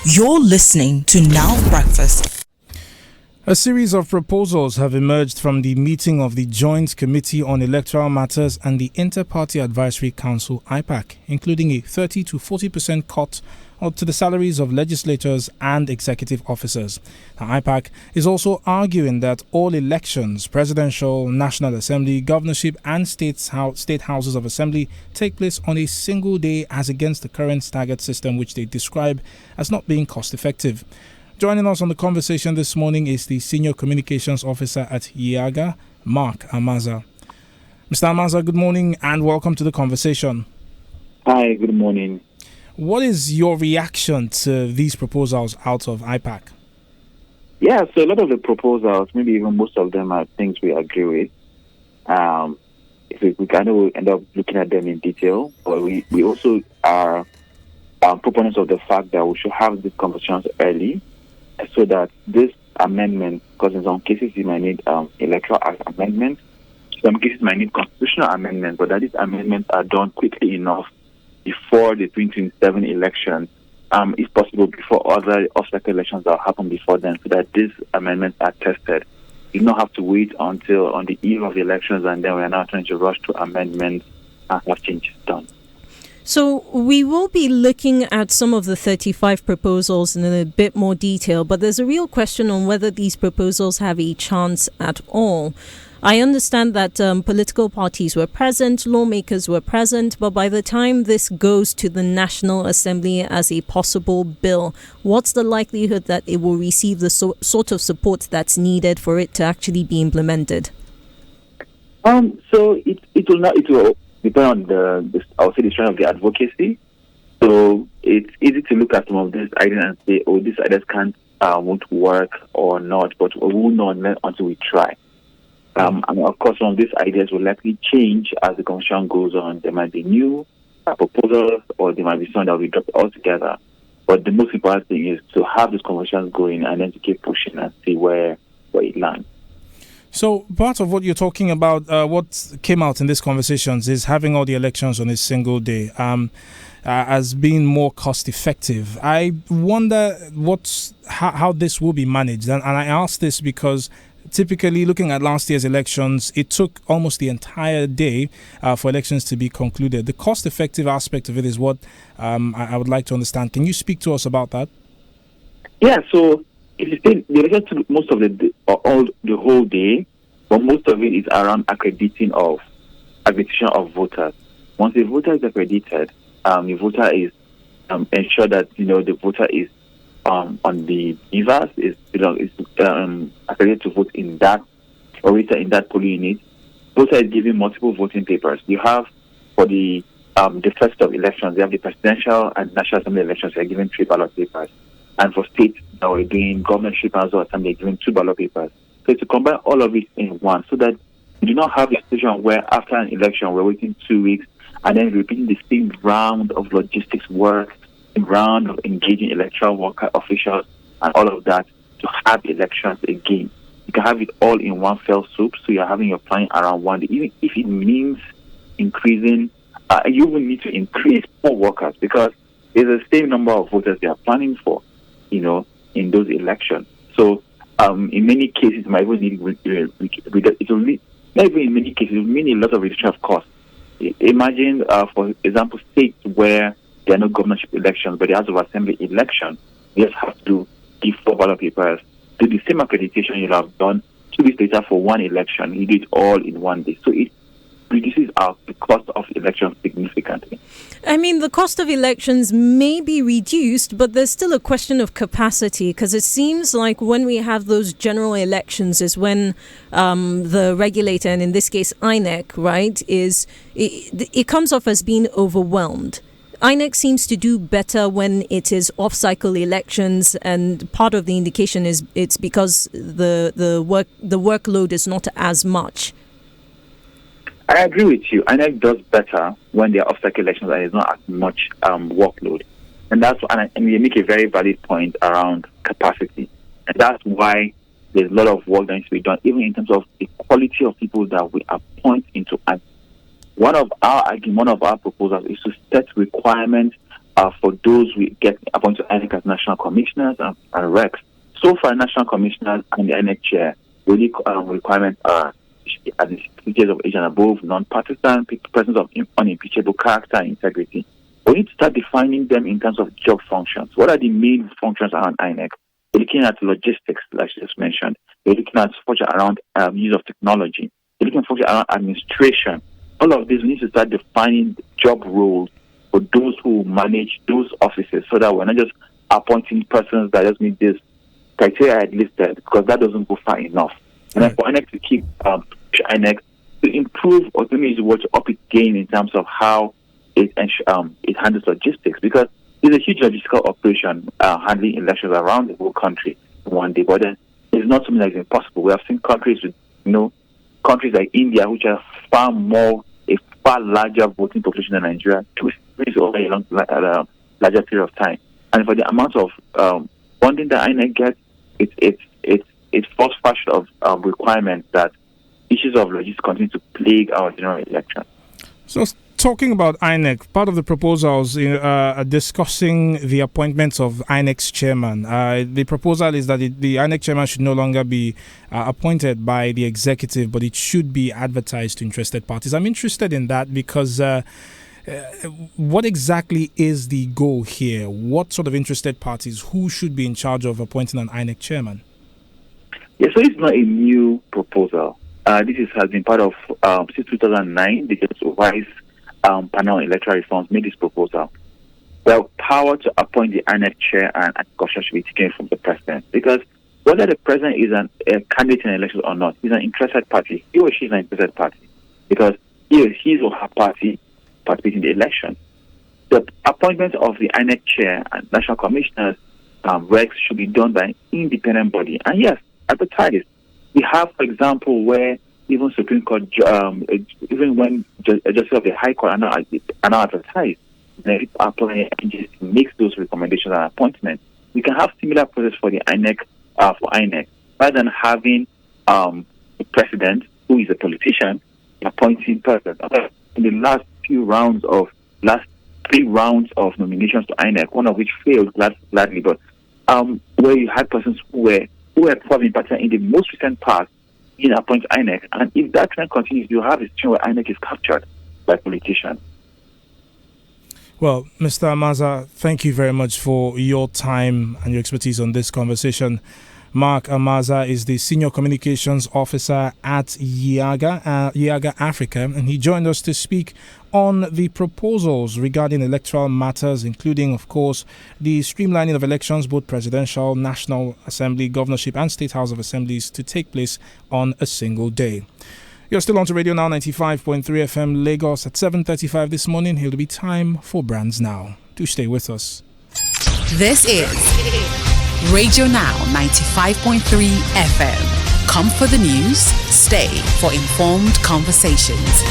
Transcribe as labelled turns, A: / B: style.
A: You're listening to Now Breakfast.
B: A series of proposals have emerged from the meeting of the Joint Committee on Electoral Matters and the Inter-Party Advisory Council (IPAC), including a 30 to 40% cut to the salaries of legislators and executive officers. Now, IPAC is also arguing that all elections, presidential, National Assembly, governorship and state houses of assembly take place on a single day as against the current staggered system, which they describe as not being cost-effective. Joining us on the conversation this morning is the Senior Communications Officer at IAGA, Mark Amaza. Mr. Amaza, good morning and welcome to the conversation.
C: Hi, good morning.
B: What is your reaction to these proposals out of IPAC?
C: Yeah, so a lot of the proposals, maybe even most of them are things we agree with. If we kind of end up looking at them in detail, but we also are proponents of the fact that we should have these conversations early, so that this amendment, because in some cases you might need electoral act amendments, some cases might need constitutional amendments, but that these amendments are done quickly enough before the 2027 election, if possible before other off-cycle elections that will happen before then, so that these amendments are tested. You don't have to wait until on the eve of the elections and then we are now trying to rush to amendments and have changes done.
D: So we will be looking at some of the 35 proposals in a bit more detail, but there's a real question on whether these proposals have a chance at all. I understand that political parties were present, lawmakers were present, but by the time this goes to the National Assembly as a possible bill, what's the likelihood that it will receive the sort of support that's needed for it to actually be implemented?
C: So it will depend on the strength of the advocacy. So it's easy to look at some of these ideas and say, oh, these ideas won't work or not, but we will not know until we try. And of course, some of these ideas will likely change as the conversation goes on. There might be new proposals, or there might be some that will be dropped altogether. But the most important thing is to have these conversations going and then to keep pushing and see where it lands.
B: So part of what you're talking about, what came out in these conversations is having all the elections on a single day as being more cost effective. I wonder how this will be managed. And I ask this because typically, looking at last year's elections, it took almost the entire day for elections to be concluded. The cost-effective aspect of it is what I would like to understand. Can you speak to us about that?
C: Yeah, so if you think the elections took most of the whole day, but most of it is around accreditation of voters. Once the voter is accredited, the voter is ensured that the voter is on the beavers is accredited to vote in that or in that polling unit. Voter is given multiple voting papers. You have for the first of elections, you have the presidential and national assembly elections. You are given 3 ballot papers, and for states that we're doing governorship and also assembly, you're given 2 ballot papers. So to combine all of it in one, so that we do not have a situation where after an election we're waiting 2 weeks and then repeating the same round of logistics work, round of engaging electoral worker officials and all of that to have elections again. You can have it all in one fell swoop, so you're having your planning around one day. Even if it means increasing, you will need to increase more workers because there's the same number of voters they are planning for, in those elections. So in many cases, it might even need it will need, not even in many cases, it will mean a lot of reduction of costs. Imagine, for example, states where there are no governorship elections, but the House of Assembly election, you just have to give 4 ballot papers, do the same accreditation you'll have done 2 weeks later for one election. You do it all in one day. So it reduces the cost of elections significantly.
D: I mean, the cost of elections may be reduced, but there's still a question of capacity, because it seems like when we have those general elections is when the regulator, and in this case INEC, right, it comes off as being overwhelmed. INEC seems to do better when it is off-cycle elections, and part of the indication is it's because the workload is not as much.
C: I agree with you. INEC does better when there are off-cycle elections and there's not as much workload, and we make a very valid point around capacity, and that's why there's a lot of work that needs to be done, even in terms of the quality of people that we appoint into INEC. One of our proposals is to set requirements for those we get appointed to INEC as national commissioners and recs. So far, national commissioners and the INEC chair, really requirements are at the 60 years of age and above, non-partisan, persons of unimpeachable character and integrity. We need to start defining them in terms of job functions. What are the main functions around INEC? We're looking at logistics, like I just mentioned. We're looking at function around use of technology. We're looking at function around administration. All of this, we need to start defining job roles for those who manage those offices, so that we're not just appointing persons that just meet this criteria I had listed, because that doesn't go far enough. And then for INEC to keep INEC to improve, or to use the word to up its game in terms of how it handles logistics, because it's a huge logistical operation handling elections around the whole country in one day. But then it's not something that is impossible. We have seen countries with, countries like India, which are a far larger voting population than Nigeria, to experience over a larger period of time. And for the amount of funding that INEC gets, it's false fashion of requirements that issues of logistics continue to plague our general election.
B: So, talking about INEC, part of the proposals are discussing the appointments of INEC's chairman. The proposal is that the INEC chairman should no longer be appointed by the executive, but it should be advertised to interested parties. I'm interested in that because what exactly is the goal here? What sort of interested parties? Who should be in charge of appointing an INEC chairman?
C: Yeah, so it's not a new proposal. This has been part of, since 2009, the Wise panel on electoral reforms made this proposal. Well, power to appoint the INEC chair and discussion should be taken from the president, because whether the president is a candidate in elections or not, he's an interested party. He or she is an interested party, because his or her party participates in the election. The appointment of the INEC chair and national commissioners, regs, should be done by an independent body. And yes, advertised. We have, for example, where even Supreme Court, even when justice of the High Court are not advertised, the applicant agency makes those recommendations and appointments. We can have similar process for the INEC, rather than having the president, who is a politician, appointing person. In the last 3 rounds of nominations to INEC, one of which failed gladly, but where you had persons who were probably participating in the most recent past in appointing INEC, and if that trend continues, you have a situation where INEC is captured by politicians.
B: Well, Mr. Amaza, thank you very much for your time and your expertise on this conversation. Mark Amaza is the Senior Communications Officer at YAGA Africa, and he joined us to speak on the proposals regarding electoral matters, including, of course, the streamlining of elections, both presidential, National Assembly, governorship and State House of Assemblies, to take place on a single day. You're still on to Radio Now 95.3 FM Lagos at 7:35 this morning. It'll be time for Brands Now. Do stay with us.
A: This is Radio Now 95.3 FM. Come for the news, stay for informed conversations.